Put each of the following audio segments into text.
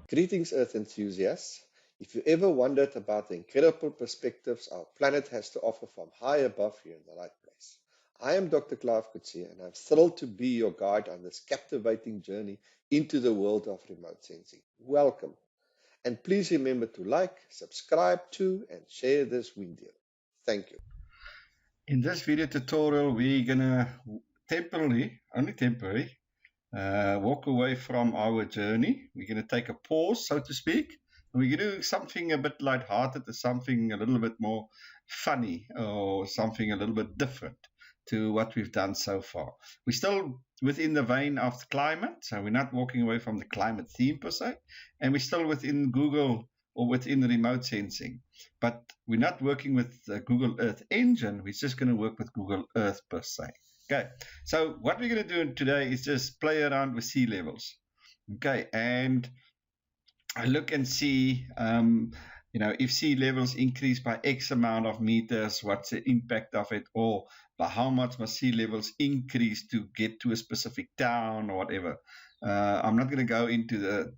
Greetings, Earth enthusiasts. If you ever wondered about the incredible perspectives our planet has to offer from high above, you're in the right place. I am Dr. Clive Coetzee, and I'm thrilled to be your guide on this captivating journey into the world of remote sensing. Welcome. And please remember to like, subscribe to, and share this video. Thank you. In this video tutorial, we're gonna only temporarily, walk away from our journey. We're gonna take a pause, so to speak. And we're gonna do something a bit light-hearted, or something a little bit more funny, or something a little bit different to what we've done so far. We're still within the vein of the climate, so we're not walking away from the climate theme per se, and we're still within Google or within remote sensing. But we're not working with the Google Earth Engine, we're just going to work with Google Earth per se. Okay, so what we're going to do today is just play around with sea levels. Okay, and I look and see, if sea levels increase by X amount of meters, what's the impact of it, or by how much must sea levels increase to get to a specific town or whatever. I'm not going to go into the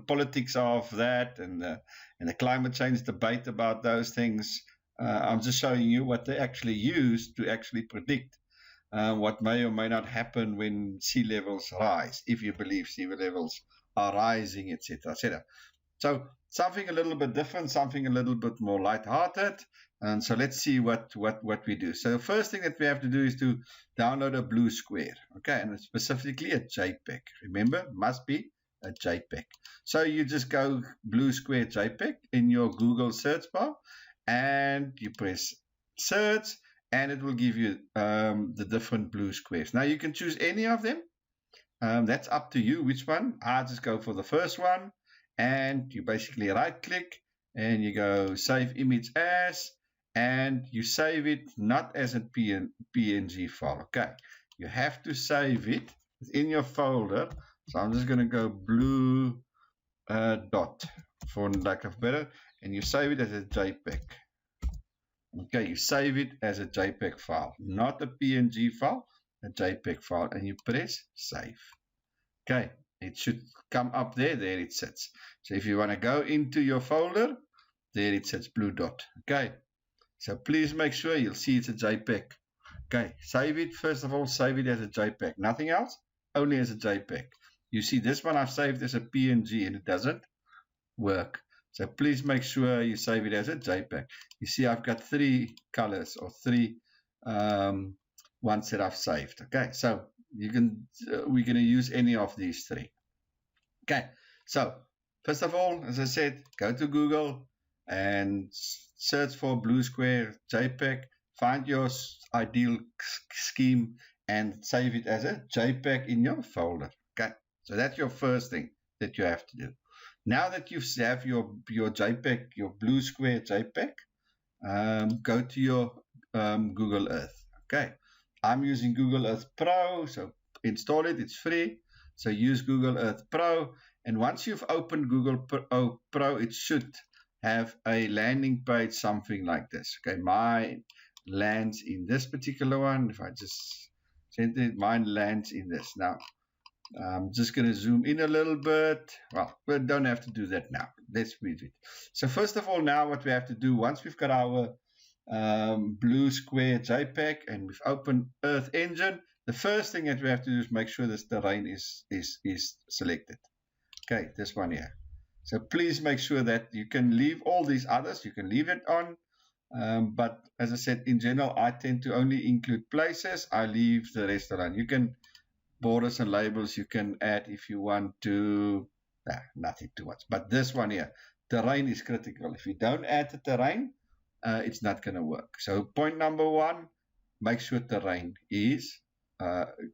politics of that and the climate change debate about those things. I'm just showing you what they actually use to actually predict what may or may not happen when sea levels rise, if you believe sea levels are rising, etc., etc. So something a little bit different, something a little bit more light-hearted. And so let's see what we do. So the first thing that we have to do is to download a blue square, okay, and specifically a JPEG. Remember, must be a JPEG. So you just go blue square JPEG in your Google search bar, and you press search, and it will give you the different blue squares. Now you can choose any of them. That's up to you which one. I just go for the first one, and you basically right click and you go save image as, and you save it not as a PNG file. Okay, you have to save it within your folder. So I'm just going to go blue dot for lack of better, and you save it as a JPEG. Okay, you save it as a JPEG file, not a PNG file, a JPEG file, and you press save. Okay, it should come up there it sits. So if you want to go into your folder, there it sits, blue dot. Okay, so please make sure you'll see it's a JPEG. Okay, save it. First of all, save it as a JPEG, nothing else, only as a JPEG. You see this one I've saved as a PNG and it doesn't work. So please make sure you save it as a JPEG. You see I've got three colors, or three ones that I've saved. Okay, so we're going to use any of these three. Okay, so first of all, as I said, go to Google and search for blue square JPEG, find your ideal scheme and save it as a JPEG in your folder. Okay, so that's your first thing that you have to do. Now that you have your JPEG, your blue square JPEG, go to your Google Earth. Okay, I'm using Google Earth Pro, so install it, it's free. So use Google Earth Pro, and once you've opened Google Pro, it should have a landing page, something like this. Okay, mine lands in this particular one. If I just send it, mine lands in this. Now, I'm just going to zoom in a little bit. Well, we don't have to do that now. Let's read it. So first of all, now what we have to do, once we've got our blue square JPEG and we've opened Earth Engine, the first thing that we have to do is make sure this terrain is selected. Okay, this one here. So please make sure that you can leave all these others. You can leave it on. But as I said, in general, I tend to only include places. I leave the rest alone. You can borders and labels you can add if you want to. Nothing too much. But this one here, terrain is critical. If you don't add the terrain, it's not going to work. So point number one, make sure terrain is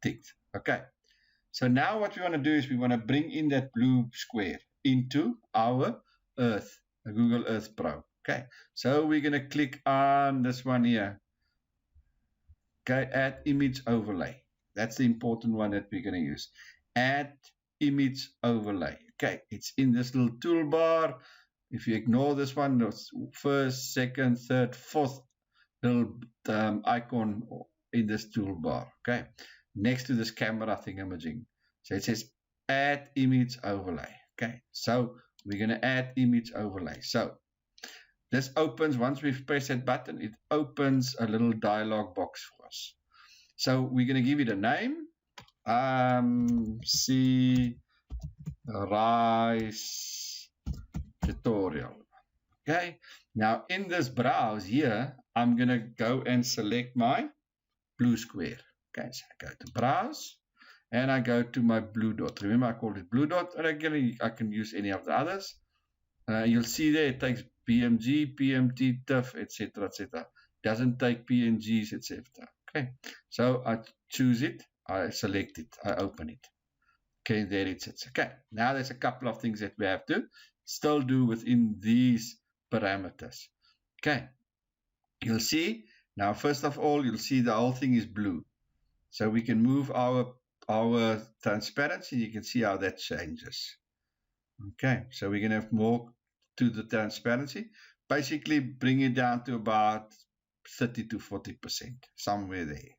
ticked. Okay. So now what we want to do is we want to bring in that blue square into our Earth, Google Earth Pro. Okay. So we're going to click on this one here. Okay. Add image overlay. That's the important one that we're going to use. Add image overlay. Okay. It's in this little toolbar. If you ignore this one, the first, second, third, fourth little icon in this toolbar. Okay. next to this camera thingamajig. So it says add image overlay. Okay, so we're going to add image overlay. So this opens, once we've pressed that button, it opens a little dialog box for us. So we're going to give it a name. See Rise tutorial. Okay, now in this browse here, I'm going to go and select my blue square. Okay, so I go to browse and I go to my blue dot. Remember, I called it blue dot. Regularly, I can use any of the others. You'll see there it takes BMG, PMT, TIFF, etc., etc. Doesn't take PNGs, etc. Okay, so I choose it, I select it, I open it. Okay, there it sits. Okay, now there's a couple of things that we have to still do within these parameters. Okay, you'll see now, first of all, you'll see the whole thing is blue. So we can move our transparency. You can see how that changes. Okay, so we're going to have more to the transparency. Basically, bring it down to about 30 to 40%, somewhere there.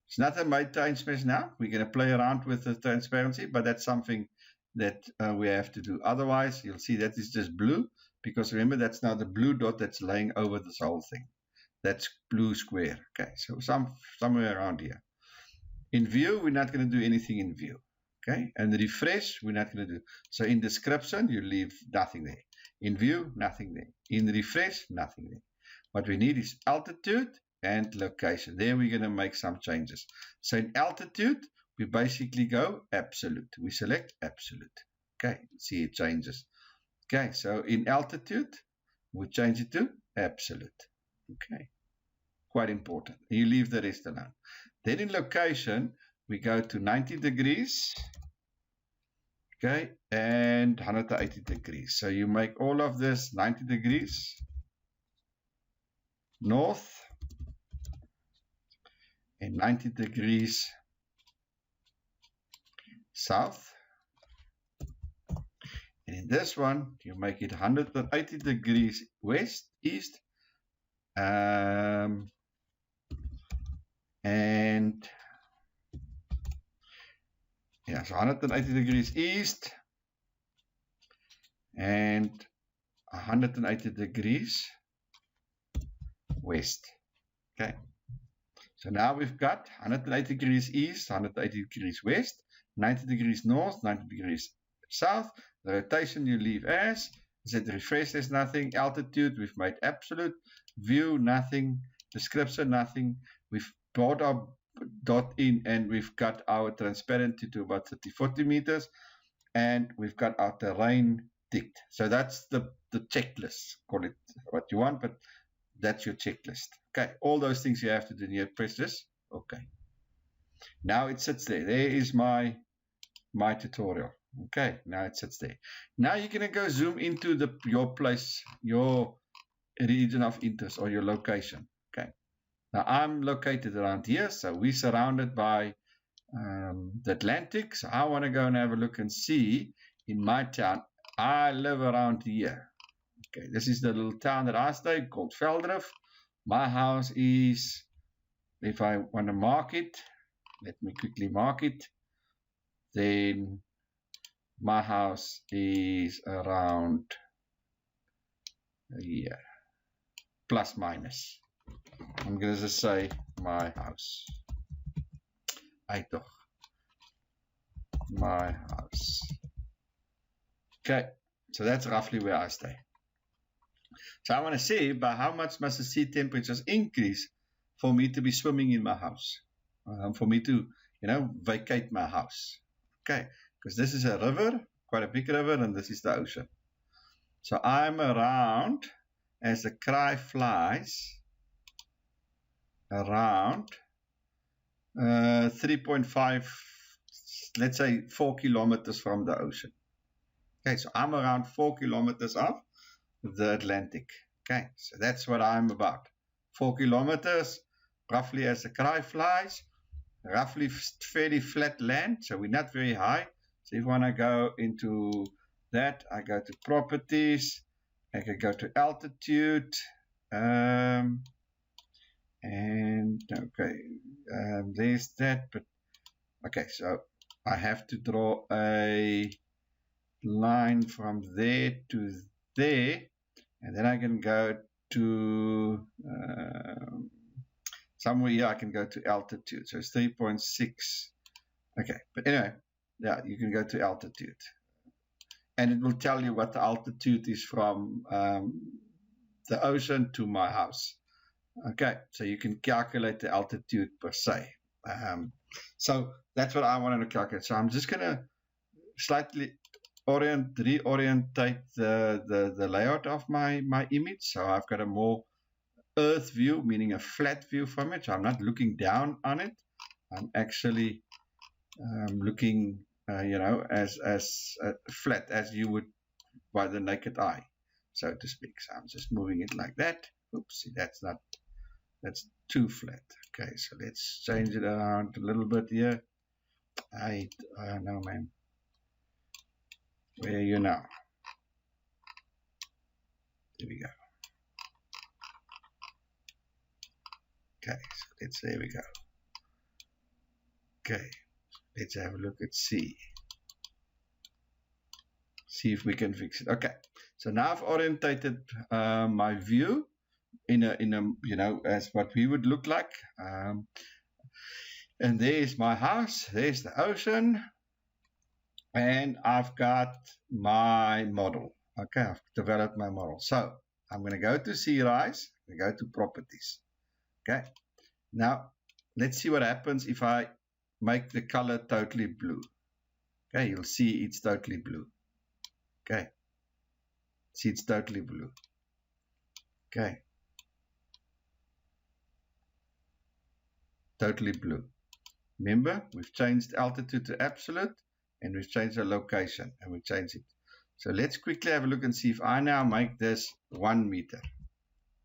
It's not a maintain space now. We're going to play around with the transparency, but that's something that we have to do. Otherwise, you'll see that is just blue, because remember, that's now the blue dot that's laying over this whole thing. That's blue square. Okay, so somewhere around here. In view, we're not going to do anything in view. Okay, and refresh, we're not going to do. So in description, you leave nothing there. In view, nothing there. In refresh, nothing there. What we need is altitude and location. There we're going to make some changes. So in altitude, we basically go absolute. We select absolute. Okay, see it changes. Okay, so in altitude, we change it to absolute. Okay, quite important. You leave the rest alone. Then in location, we go to 90 degrees. Okay, and 180 degrees. So you make all of this 90 degrees north and 90 degrees south. And in this one, you make it 180 degrees west, east, and yeah, so 180 degrees east and 180 degrees west. Okay, so now we've got 180 degrees east, 180 degrees west, 90 degrees north, 90 degrees south. The rotation you leave as. Set refresh, there's nothing. Altitude, we've made absolute. View, nothing. Description, nothing. We've brought our dot in and we've got our transparency to about 30-40 meters, and we've got our terrain ticked. So that's the checklist. Call it what you want, but that's your checklist. Okay, all those things you have to do. You press this. Okay, now it sits there. There is my tutorial. Okay, now it sits there. Now you're going to go zoom into your place, your region of interest or your location. Okay, now I'm located around here, so we're surrounded by the Atlantic. So I want to go and have a look and see in my town. I live around here. Okay, this is the little town that I stay called Veldrift. My house is, if I want to mark it, let me quickly mark it. Then my house is around here, plus minus. I'm going to just say my house. My house. Okay, so that's roughly where I stay. So I want to see by how much must the sea temperatures increase for me to be swimming in my house, for me to, vacate my house. Okay, because this is a river, quite a big river, and this is the ocean. So I'm around, as the cry flies, around 3.5, let's say 4 kilometers from the ocean. Okay, so I'm around 4 kilometers off the Atlantic. Okay, so that's what I'm about. 4 kilometers, roughly as the cry flies, roughly fairly flat land, so we're not very high. So if I want to go into that, I go to properties, I can go to altitude, and okay, there's that, but Okay, so I have to draw a line from there to there, and then I can go to somewhere here. I can go to altitude, so it's 3.6. Okay, but anyway, yeah, you can go to altitude, and it will tell you what the altitude is from the ocean to my house. Okay, so you can calculate the altitude per se. So that's what I wanted to calculate. So I'm just going to slightly reorientate the layout of my image. So I've got a more earth view, meaning a flat view from it. So I'm not looking down on it. I'm actually looking, as flat as you would by the naked eye, so to speak. So I'm just moving it like that. Oops, that's too flat. Okay, so let's change it around a little bit here. I know, man. Where are you now? There we go. Okay, so there we go. Okay, let's have a look at C. See if we can fix it. Okay, so now I've orientated my view in a as what we would look like. And there's my house, there's the ocean, and I've got my model. Okay, I've developed my model. So I'm going to go to C-Rise, I'm going to go to Properties. Okay, now let's see what happens if I make the color totally blue. Okay, you'll see it's totally blue. Okay, see it's totally blue. Okay, totally blue. Remember, we've changed altitude to absolute, and we've changed the location, and we changed it. So let's quickly have a look and see if I now make this 1 meter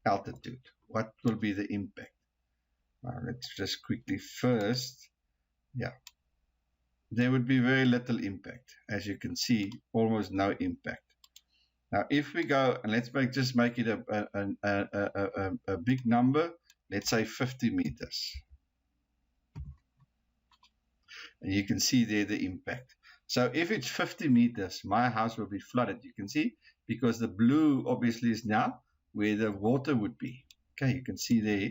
altitude. What will be the impact? Now let's just quickly first, yeah, there would be very little impact. As you can see, almost no impact. Now if we go, and let's just make it a big number, let's say 50 meters. And you can see there the impact. So if it's 50 meters, my house will be flooded. You can see, because the blue obviously is now where the water would be. Okay, you can see there,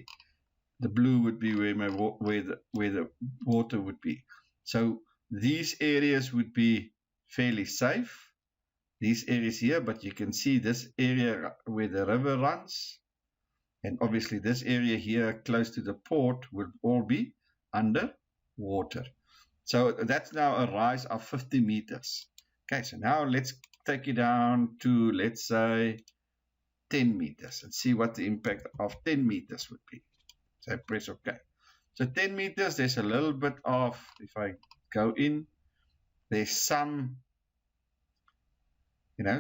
the blue would be where the water would be. So these areas would be fairly safe. These areas here, but you can see this area where the river runs, and obviously this area here close to the port will all be under water. So that's now a rise of 50 meters. Okay, so now let's take it down to, let's say, 10 meters and see what the impact of 10 meters would be. So I press OK. So 10 meters, there's a little bit of, if I go in, there's some,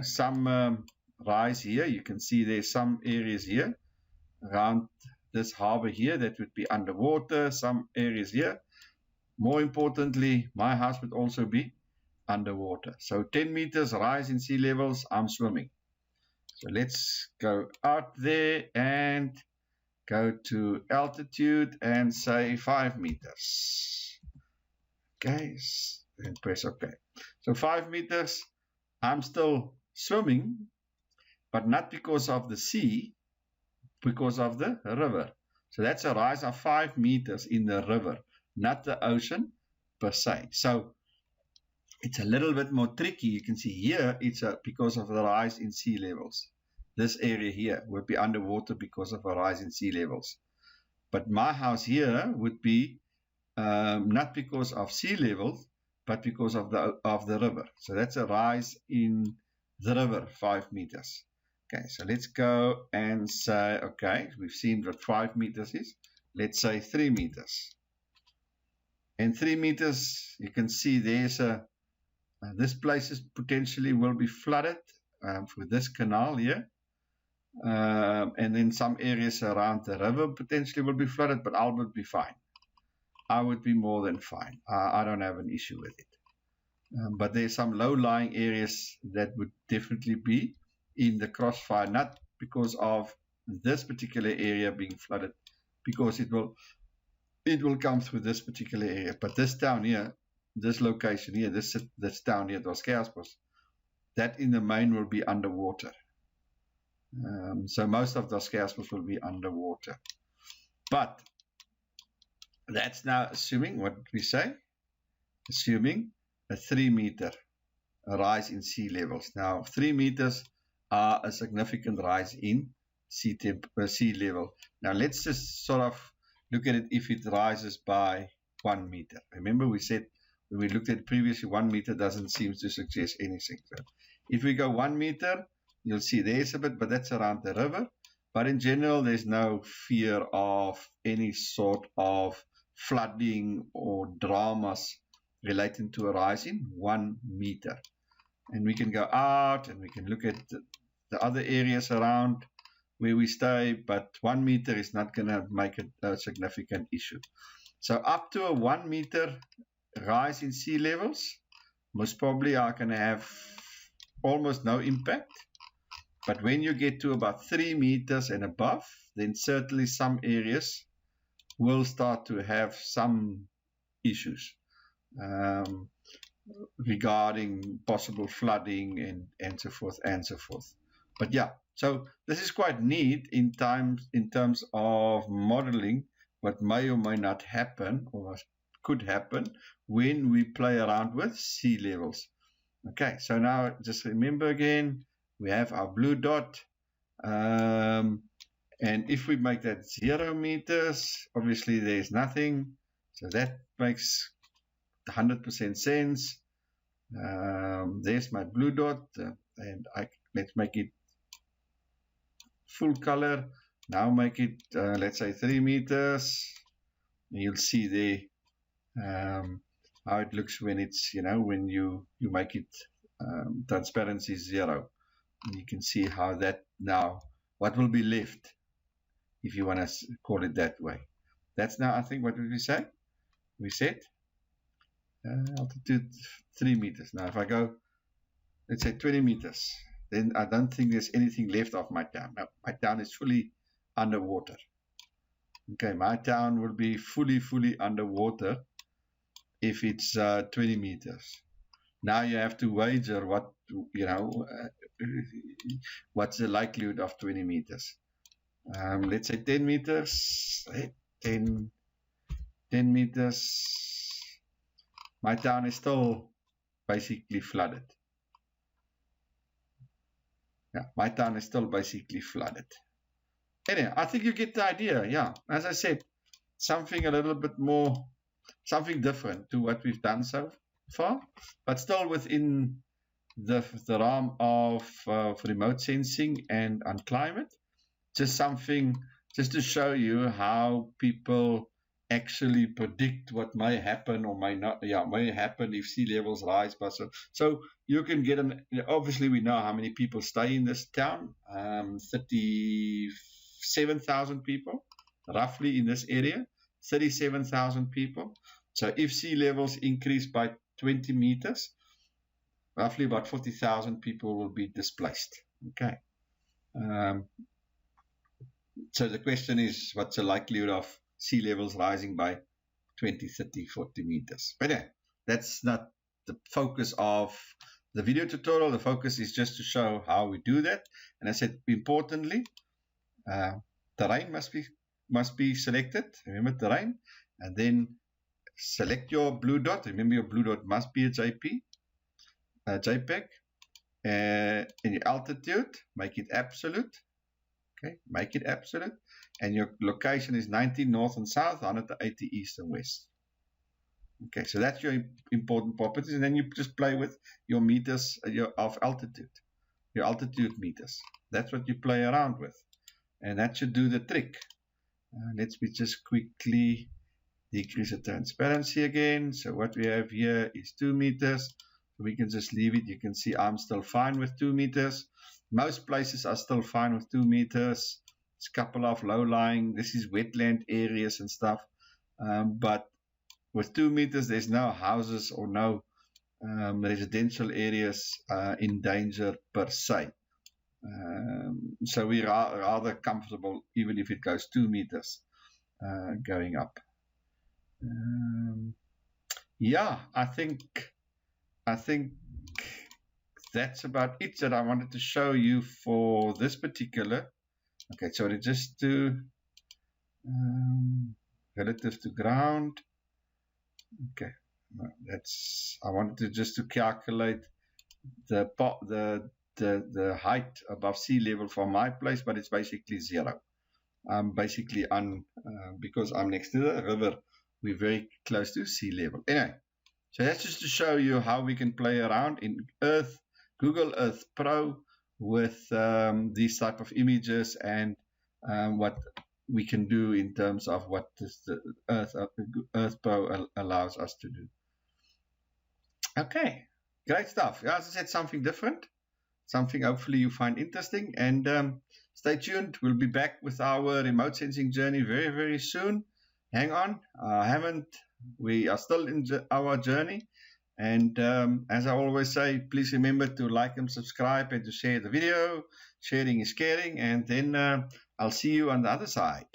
some rise here. You can see there's some areas here around this harbor here that would be underwater, some areas here. More importantly, my house would also be underwater. So 10 meters rise in sea levels, I'm swimming. So let's go out there and go to altitude and say 5 meters. Okay, and press OK. So 5 meters, I'm still swimming, but not because of the sea, because of the river. So that's a rise of 5 meters in the river, not the ocean per se. So it's a little bit more tricky. You can see here it's because of the rise in sea levels. This area here would be underwater because of a rise in sea levels. But my house here would be not because of sea levels, but because of the river. So that's a rise in the river, 5 meters. Okay, so let's go and say, okay, we've seen what 5 meters is. Let's say 3 meters. And 3 meters, you can see there's this place is potentially will be flooded for this canal here. And then some areas around the river potentially will be flooded, but I would be fine. I would be more than fine. I don't have an issue with it. But there's some low-lying areas that would definitely be in the crossfire, not because of this particular area being flooded, because it will it will come through this particular area. But this down here, this location here, this down here, those Kerspos, that in the main will be underwater. So most of those Kerspos will be underwater. But that's now assuming, what we say, assuming a 3 meter rise in sea levels. Now, 3 meters are a significant rise in sea level. Now, let's just sort of look at it if it rises by 1 meter. Remember, we said when we looked at previously, 1 meter doesn't seem to suggest anything. So if we go 1 meter, you'll see there's a bit, but that's around the river. But in general, there's no fear of any sort of flooding or dramas relating to a rise in 1 meter. And we can go out and we can look at the other areas around where we stay, but 1 meter is not going to make it a significant issue. So up to a 1 meter rise in sea levels, most probably are going to have almost no impact. But when you get to about 3 meters and above, then certainly some areas will start to have some issues regarding possible flooding and so forth and so forth. But yeah, so this is quite neat in terms of modeling what may or may not happen or could happen when we play around with sea levels. Okay, so now just remember again, we have our blue dot, and if we make that 0 meters, obviously there's nothing, so that makes 100% sense. There's my blue dot, and let's make it full color. Now make it, let's say 3 meters. You'll see there how it looks when it's, when you make it transparency 0. And you can see how that now, what will be left, if you want to call it that way. That's now, I think, what did we say? We said altitude 3 meters. Now, if I go, let's say 20 meters, then I don't think there's anything left of my town. Now, my town is fully underwater. Okay, my town will be fully underwater if it's 20 meters. Now you have to wager what, what's the likelihood of 20 meters. Let's say 10 meters, 10 meters. My town is still basically flooded. Yeah, my town is still basically flooded. Anyway, I think you get the idea. Yeah, as I said, something a little bit more, something different to what we've done so far, but still within the realm of remote sensing and on climate. Just something, just to show you how people actually predict what may happen or may not, may happen if sea levels rise. But so you can get obviously we know how many people stay in this town, 37,000 people, roughly in this area, 37,000 people. So if sea levels increase by 20 meters, roughly about 40,000 people will be displaced. Okay. So the question is, what's the likelihood of sea levels rising by 20, 30, 40 meters? But yeah, that's not the focus of the video tutorial. The focus is just to show how we do that. And I said, importantly, terrain must be selected. Remember terrain, and then select your blue dot. Remember your blue dot must be a JPEG, and your altitude, make it absolute. Okay, make it absolute, and your location is 90 north and south, 180 east and west. Okay, so that's your important properties, and then you just play with your meters of altitude, your altitude meters. That's what you play around with, and that should do the trick. Let's just quickly decrease the transparency again. So what we have here is 2 meters. So we can just leave it. You can see I'm still fine with 2 meters. Most places are still fine with 2 meters. It's a couple of low-lying, this is wetland areas and stuff. But with 2 meters, there's no houses or no residential areas in danger per se. So we are rather comfortable even if it goes 2 meters going up. Yeah, I think that's about it that I wanted to show you for this particular. Okay, so just to relative to ground. Okay, I wanted to just to calculate the height above sea level for my place, but it's basically 0. I'm basically because I'm next to the river, we're very close to sea level. Anyway, so that's just to show you how we can play around in Google Earth Pro with these type of images and what we can do in terms of what the Earth Pro allows us to do. Okay, great stuff. Yeah, as I said, something different, something hopefully you find interesting, and stay tuned. We'll be back with our remote sensing journey very, very soon. Hang on, we are still in our journey. And as I always say, please remember to like and subscribe and to share the video. Sharing is caring. And then I'll see you on the other side.